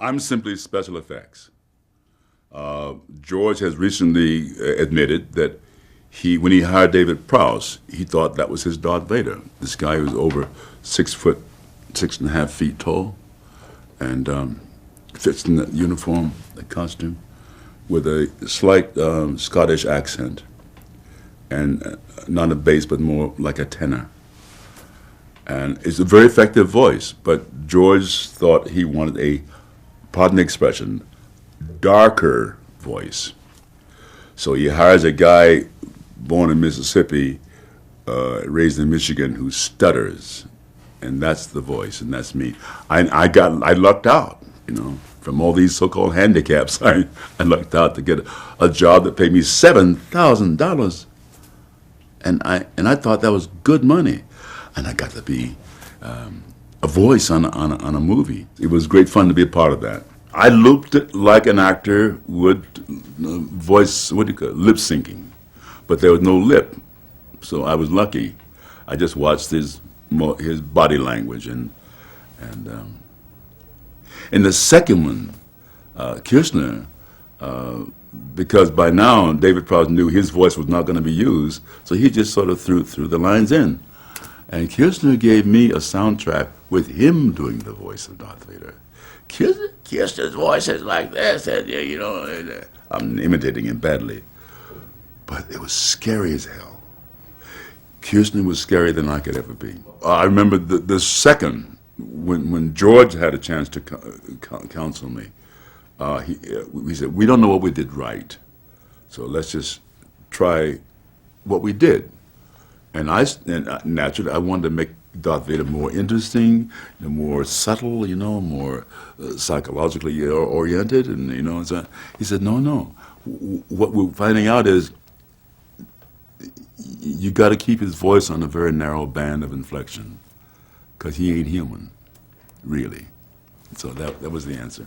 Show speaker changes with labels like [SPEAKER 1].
[SPEAKER 1] I'm simply special effects. George has recently admitted that when he hired David Prowse, he thought that was his Darth Vader. This guy who was over 6', 6.5 feet tall, and fits in that uniform, that costume, with a slight Scottish accent, and not a bass, but more like a tenor. And it's a very effective voice, but George thought he wanted a, pardon the expression, darker voice. So he hires a guy born in Mississippi, raised in Michigan, who stutters, and that's the voice, and that's me. I lucked out, from all these so-called handicaps. I lucked out to get a job that paid me $7,000, and I thought that was good money, and I got to be a voice on a movie. It was great fun to be a part of that. I looped it like an actor would voice, lip syncing, but there was no lip, so I was lucky. I just watched his body language, and in the second one, Kirshner, because by now David Prowse knew his voice was not going to be used, so he just sort of threw the lines in, and Kirshner gave me a soundtrack with him doing the voice of Darth Vader. Kirshner's voice is like this, and I'm imitating him badly, but it was scary as hell. Kirshner was scarier than I could ever be. I remember the second, when George had a chance to counsel me, he said, we don't know what we did right, so let's just try what we did. And naturally, I wanted to make Darth Vader more interesting, more subtle, more psychologically oriented, and so he said, no. What we're finding out is you got to keep his voice on a very narrow band of inflection, because he ain't human, really. So that was the answer.